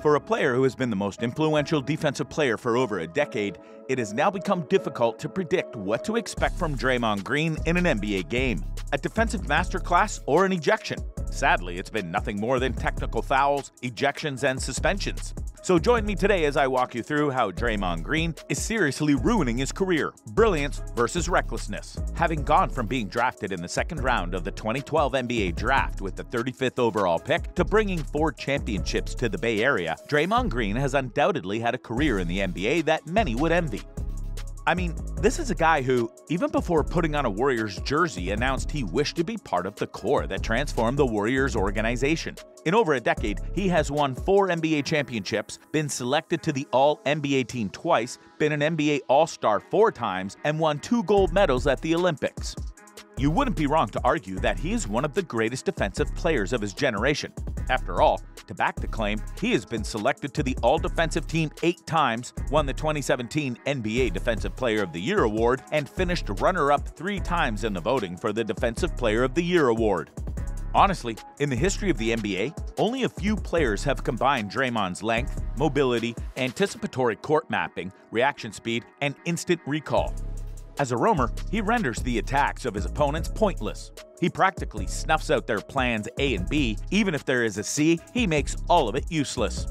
For a player who has been the most influential defensive player for over a decade, it has now become difficult to predict what to expect from Draymond Green in an NBA game. A defensive masterclass or an ejection? Sadly, it's been nothing more than technical fouls, ejections, and suspensions. So join me today as I walk you through how Draymond Green is seriously ruining his career. Brilliance versus recklessness. Having gone from being drafted in the second round of the 2012 NBA draft with the 35th overall pick to bringing 4 championships to the Bay Area, Draymond Green has undoubtedly had a career in the NBA that many would envy. I mean, this is a guy who, even before putting on a Warriors jersey, announced he wished to be part of the core that transformed the Warriors organization. In over a decade, he has won 4 NBA championships, been selected to the All-NBA team twice, been an NBA All-Star 4 times, and won 2 gold medals at the Olympics. You wouldn't be wrong to argue that he is one of the greatest defensive players of his generation. After all, to back the claim, he has been selected to the All-Defensive Team 8 times, won the 2017 NBA Defensive Player of the Year award, and finished runner-up 3 times in the voting for the Defensive Player of the Year award. Honestly, in the history of the NBA, only a few players have combined Draymond's length, mobility, anticipatory court mapping, reaction speed, and instant recall. As a roamer, he renders the attacks of his opponents pointless. He practically snuffs out their plans A and B. Even if there is a C, he makes all of it useless.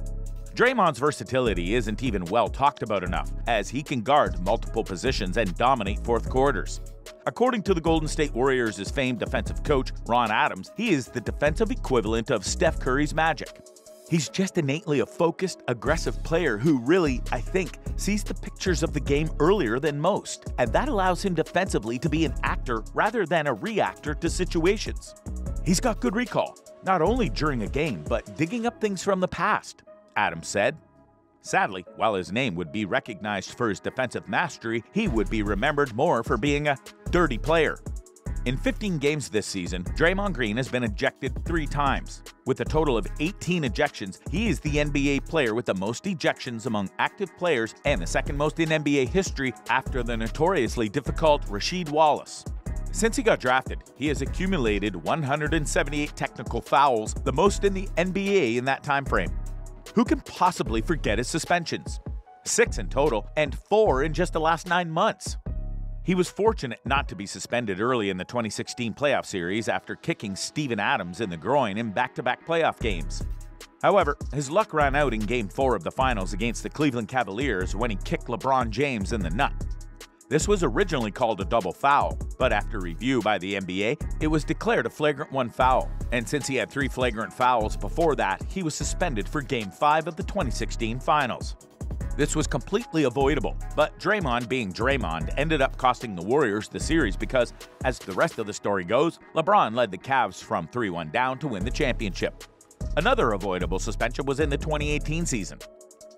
Draymond's versatility isn't even well talked about enough, as he can guard multiple positions and dominate fourth quarters. According to the Golden State Warriors' famed defensive coach, Ron Adams, he is the defensive equivalent of Steph Curry's Magic. He's just innately a focused, aggressive player who really, I think, sees the pictures of the game earlier than most, and that allows him defensively to be an actor rather than a reactor to situations. He's got good recall, not only during a game, but digging up things from the past, Adams said. Sadly, while his name would be recognized for his defensive mastery, he would be remembered more for being a dirty player. In 15 games this season, Draymond Green has been ejected 3 times. With a total of 18 ejections, he is the NBA player with the most ejections among active players and the second most in NBA history after the notoriously difficult Rasheed Wallace. Since he got drafted, he has accumulated 178 technical fouls, the most in the NBA in that time frame. Who can possibly forget his suspensions? 6 in total, and 4 in just the last 9 months. He was fortunate not to be suspended early in the 2016 playoff series after kicking Steven Adams in the groin in back-to-back playoff games. However, his luck ran out in Game 4 of the Finals against the Cleveland Cavaliers when he kicked LeBron James in the nut. This was originally called a double foul, but after review by the NBA, it was declared a flagrant 1 foul, and since he had 3 flagrant fouls before that, he was suspended for Game 5 of the 2016 Finals. This was completely avoidable, but Draymond, being Draymond, ended up costing the Warriors the series because, as the rest of the story goes, LeBron led the Cavs from 3-1 down to win the championship. Another avoidable suspension was in the 2018 season.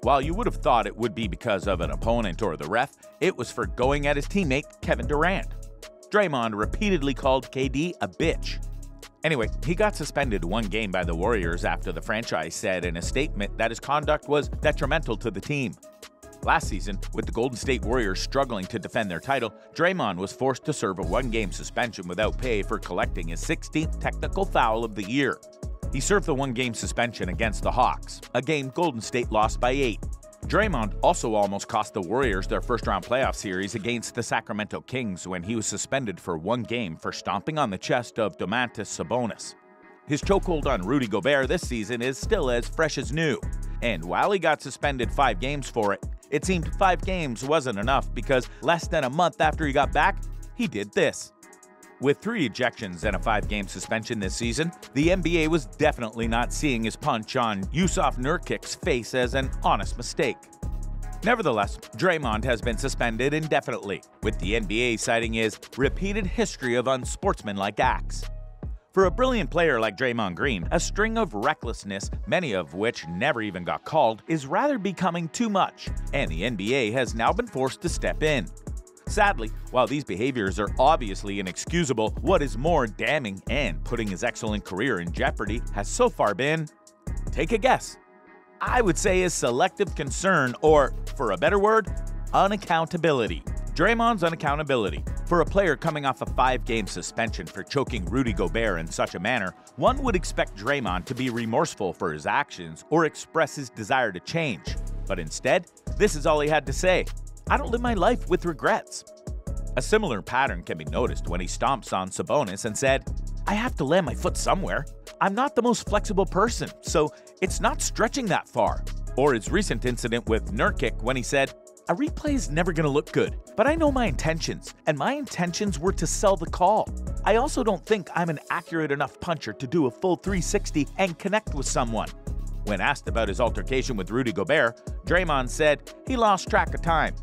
While you would have thought it would be because of an opponent or the ref, it was for going at his teammate Kevin Durant. Draymond repeatedly called KD a bitch. Anyway, he got suspended 1 game by the Warriors after the franchise said in a statement that his conduct was detrimental to the team. Last season, with the Golden State Warriors struggling to defend their title, Draymond was forced to serve a 1-game suspension without pay for collecting his 16th technical foul of the year. He served the 1-game suspension against the Hawks, a game Golden State lost by 8. Draymond also almost cost the Warriors their first-round playoff series against the Sacramento Kings when he was suspended for 1 game for stomping on the chest of Domantas Sabonis. His chokehold on Rudy Gobert this season is still as fresh as new, and while he got suspended 5 games for it, it seemed 5 games wasn't enough because less than a month after he got back, he did this. With 3 ejections and a 5-game suspension this season, the NBA was definitely not seeing his punch on Yusuf Nurkic's face as an honest mistake. Nevertheless, Draymond has been suspended indefinitely, with the NBA citing his repeated history of unsportsmanlike acts. For a brilliant player like Draymond Green, a string of recklessness, many of which never even got called, is rather becoming too much, and the NBA has now been forced to step in. Sadly, while these behaviors are obviously inexcusable, what is more damning and putting his excellent career in jeopardy has so far been, take a guess. I would say his selective concern, or, for a better word, unaccountability. Draymond's unaccountability. For a player coming off a 5-game suspension for choking Rudy Gobert in such a manner, one would expect Draymond to be remorseful for his actions or express his desire to change. But instead, this is all he had to say: "I don't live my life with regrets." A similar pattern can be noticed when he stomps on Sabonis and said, "I have to land my foot somewhere. I'm not the most flexible person, so it's not stretching that far." Or his recent incident with Nurkic when he said, "A replay is never going to look good, but I know my intentions, and my intentions were to sell the call. I also don't think I'm an accurate enough puncher to do a full 360 and connect with someone." When asked about his altercation with Rudy Gobert, Draymond said he lost track of time.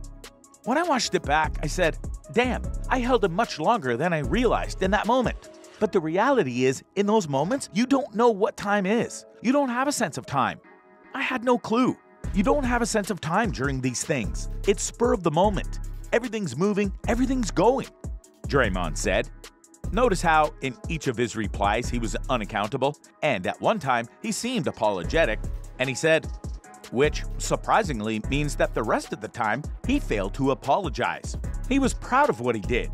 "When I watched it back, I said, damn, I held him much longer than I realized in that moment. But the reality is, in those moments, you don't know what time is. You don't have a sense of time. I had no clue. You don't have a sense of time during these things. It's spur of the moment. Everything's moving, everything's going," Draymond said. Notice how, in each of his replies, he was unaccountable, and at one time, he seemed apologetic, and he said, which surprisingly means that the rest of the time, he failed to apologize. He was proud of what he did.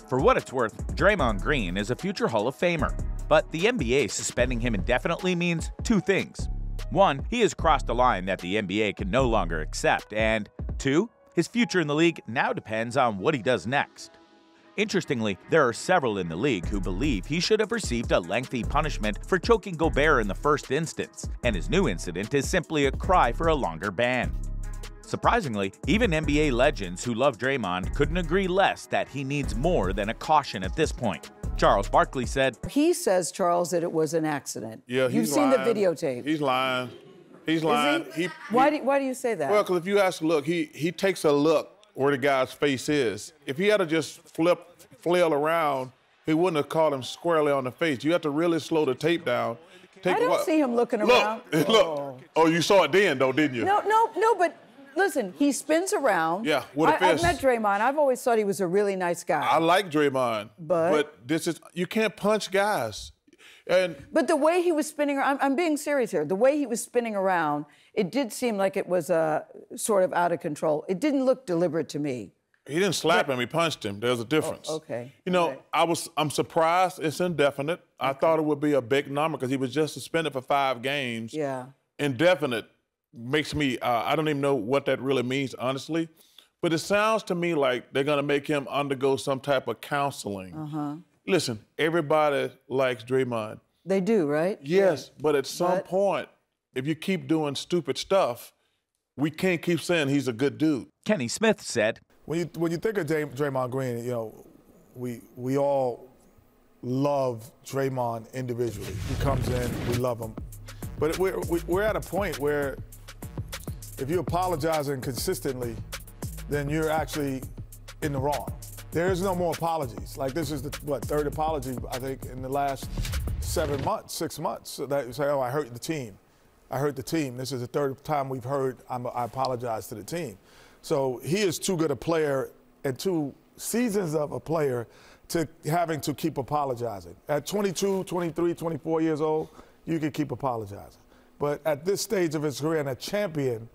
For what it's worth, Draymond Green is a future Hall of Famer, but the NBA suspending him indefinitely means two things. One, he has crossed a line that the NBA can no longer accept, and two, his future in the league now depends on what he does next. Interestingly, there are several in the league who believe he should have received a lengthy punishment for choking Gobert in the first instance, and his new incident is simply a cry for a longer ban. Surprisingly, even NBA legends who love Draymond couldn't agree less that he needs more than a caution at this point. Charles Barkley said, "He says, Charles, that it was an accident." Yeah, You've seen the videotape. He's lying. He's lying. Why do you say that? Well, because if you ask, look, he takes a look where the guy's face is. If he had to just flail around, he wouldn't have caught him squarely on the face. You have to really slow the tape down. I don't see him looking around. Look. Oh, you saw it then, though, didn't you? No, but listen, he spins around. Yeah, with a fist. I've met Draymond. I've always thought he was a really nice guy. I like Draymond. But you can't punch guys. But the way he was spinning around, I'm being serious here. The way he was spinning around, it did seem like it was sort of out of control. It didn't look deliberate to me. He didn't slap him, he punched him. There's a difference. Oh, okay. You know, okay. I'm surprised it's indefinite. I thought it would be a big number because he was just suspended for 5 games. Yeah. Indefinite makes me, I don't even know what that really means, honestly. But it sounds to me like they're gonna make him undergo some type of counseling. Listen, everybody likes Draymond. They do, right? Yes, but at some point, if you keep doing stupid stuff, we can't keep saying he's a good dude. Kenny Smith said, When you think of Draymond Green, you know, we all love Draymond individually. He comes in, we love him. But we're at a point where if you're apologizing consistently, then you're actually in the wrong. There is no more apologies. Like, this is the, third apology, I think, in the last 7 months, 6 months. So that you say, oh, I hurt the team. I hurt the team. This is the third time we've heard I apologize to the team. So he is too good a player and 2 seasons of a player to having to keep apologizing. At 22, 23, 24 years old, you can keep apologizing. But at this stage of his career and a champion,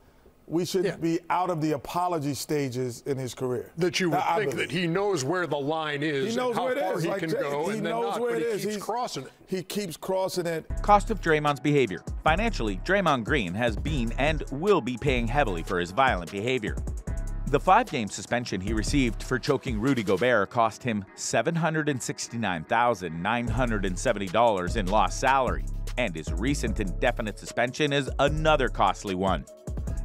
we should be out of the apology stages in his career. That you would think that he knows where the line is and how far he can go, and then not, but he keeps crossing it. He keeps crossing it. Cost of Draymond's behavior. Financially, Draymond Green has been and will be paying heavily for his violent behavior. The 5-game suspension he received for choking Rudy Gobert cost him $769,970 in lost salary, and his recent indefinite suspension is another costly one.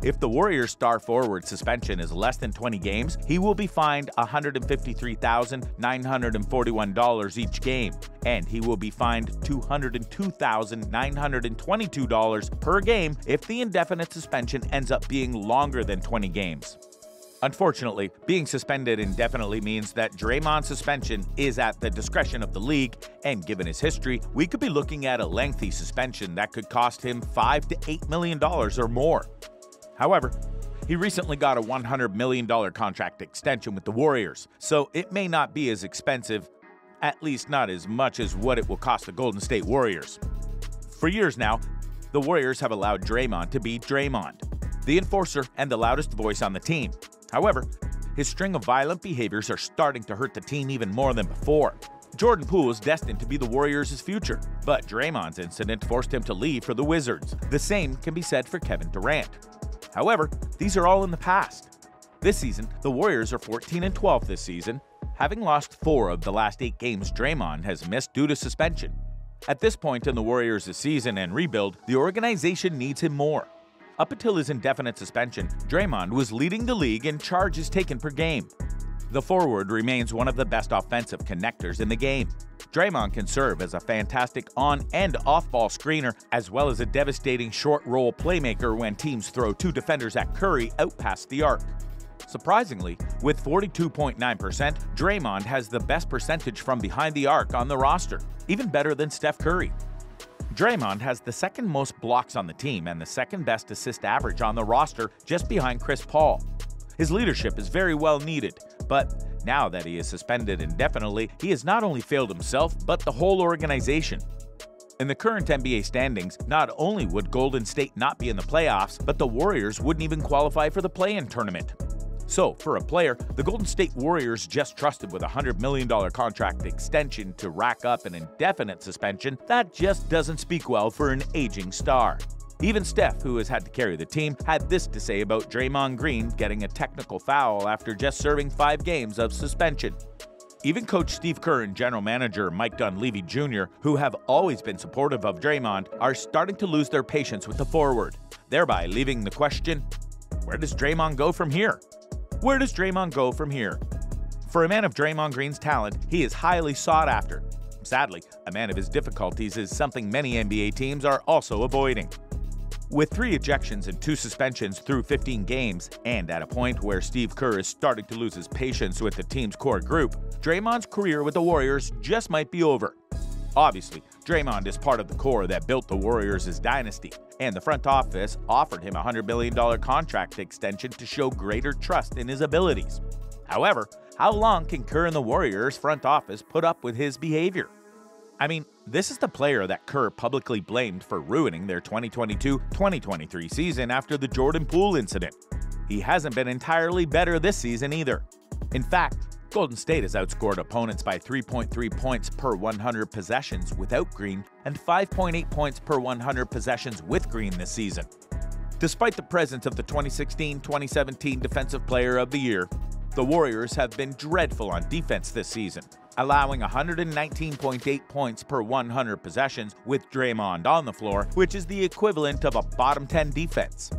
If the Warriors' star forward suspension is less than 20 games, he will be fined $153,941 each game, and he will be fined $202,922 per game if the indefinite suspension ends up being longer than 20 games. Unfortunately, being suspended indefinitely means that Draymond's suspension is at the discretion of the league, and given his history, we could be looking at a lengthy suspension that could cost him $5 to $8 million or more. However, he recently got a $100 million contract extension with the Warriors, so it may not be as expensive, at least not as much as what it will cost the Golden State Warriors. For years now, the Warriors have allowed Draymond to be Draymond, the enforcer and the loudest voice on the team. However, his string of violent behaviors are starting to hurt the team even more than before. Jordan Poole is destined to be the Warriors' future, but Draymond's incident forced him to leave for the Wizards. The same can be said for Kevin Durant. However, these are all in the past. This season, the Warriors are 14-12 this season, having lost 4 of the last 8 games Draymond has missed due to suspension. At this point in the Warriors' season and rebuild, the organization needs him more. Up until his indefinite suspension, Draymond was leading the league in charges taken per game. The forward remains one of the best offensive connectors in the game. Draymond can serve as a fantastic on- and off-ball screener, as well as a devastating short-roll playmaker when teams throw 2 defenders at Curry out past the arc. Surprisingly, with 42.9%, Draymond has the best percentage from behind the arc on the roster, even better than Steph Curry. Draymond has the second most blocks on the team and the second best assist average on the roster, just behind Chris Paul. His leadership is very well needed, but now that he is suspended indefinitely, he has not only failed himself, but the whole organization. In the current NBA standings, not only would Golden State not be in the playoffs, but the Warriors wouldn't even qualify for the play-in tournament. So, for a player, the Golden State Warriors just trusted with a $100 million contract extension to rack up an indefinite suspension, that just doesn't speak well for an aging star. Even Steph, who has had to carry the team, had this to say about Draymond Green getting a technical foul after just serving 5 games of suspension. Even Coach Steve Kerr and General Manager Mike Dunleavy Jr., who have always been supportive of Draymond, are starting to lose their patience with the forward, thereby leaving the question, where does Draymond go from here? Where does Draymond go from here? For a man of Draymond Green's talent, he is highly sought after. Sadly, a man of his difficulties is something many NBA teams are also avoiding. With 3 ejections and 2 suspensions through 15 games, and at a point where Steve Kerr is starting to lose his patience with the team's core group, Draymond's career with the Warriors just might be over. Obviously, Draymond is part of the core that built the Warriors' dynasty, and the front office offered him a $100 million contract extension to show greater trust in his abilities. However, how long can Kerr and the Warriors front office put up with his behavior? I mean, this is the player that Kerr publicly blamed for ruining their 2022-2023 season after the Jordan Poole incident. He hasn't been entirely better this season either. In fact, Golden State has outscored opponents by 3.3 points per 100 possessions without Green and 5.8 points per 100 possessions with Green this season. Despite the presence of the 2016-2017 Defensive Player of the Year, the Warriors have been dreadful on defense this season, allowing 119.8 points per 100 possessions with Draymond on the floor, which is the equivalent of a bottom 10 defense.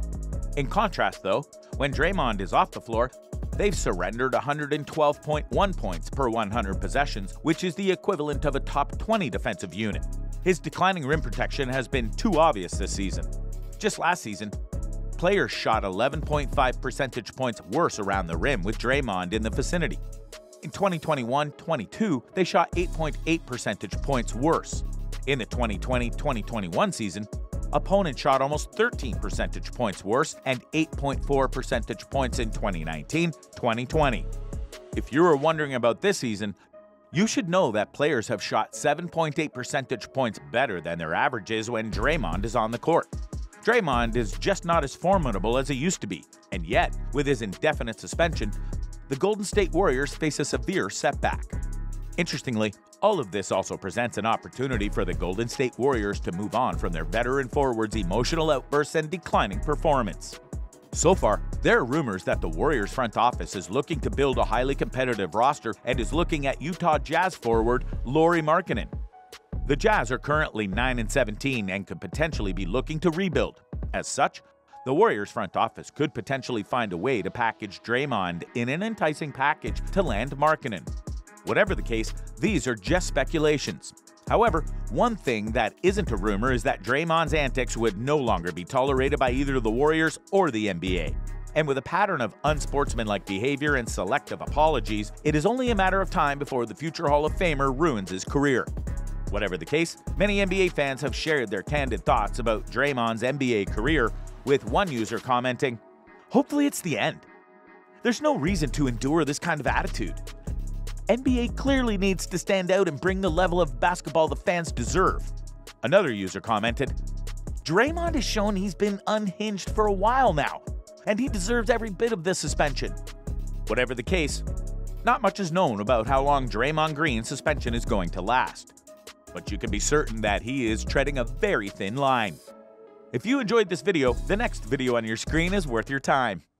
In contrast though, when Draymond is off the floor, they've surrendered 112.1 points per 100 possessions, which is the equivalent of a top 20 defensive unit. His declining rim protection has been too obvious this season. Just last season, players shot 11.5 percentage points worse around the rim with Draymond in the vicinity. In 2021-22, they shot 8.8 percentage points worse. In the 2020-2021 season, opponents shot almost 13 percentage points worse and 8.4 percentage points in 2019-2020. If you were wondering about this season, you should know that players have shot 7.8 percentage points better than their averages when Draymond is on the court. Draymond is just not as formidable as he used to be, and yet, with his indefinite suspension, the Golden State Warriors face a severe setback. Interestingly, all of this also presents an opportunity for the Golden State Warriors to move on from their veteran forwards' emotional outbursts and declining performance. So far, there are rumors that the Warriors front office is looking to build a highly competitive roster and is looking at Utah Jazz forward Lauri Markkanen. The Jazz are currently 9-17 and could potentially be looking to rebuild. As such, the Warriors front office could potentially find a way to package Draymond in an enticing package to land Markkanen. Whatever the case, these are just speculations. However, one thing that isn't a rumor is that Draymond's antics would no longer be tolerated by either the Warriors or the NBA. And with a pattern of unsportsmanlike behavior and selective apologies, it is only a matter of time before the future Hall of Famer ruins his career. Whatever the case, many NBA fans have shared their candid thoughts about Draymond's NBA career, with one user commenting, "Hopefully it's the end. There's no reason to endure this kind of attitude. NBA clearly needs to stand out and bring the level of basketball the fans deserve." Another user commented, "Draymond has shown he's been unhinged for a while now, and he deserves every bit of this suspension." Whatever the case, not much is known about how long Draymond Green's suspension is going to last. But you can be certain that he is treading a very thin line. If you enjoyed this video, the next video on your screen is worth your time.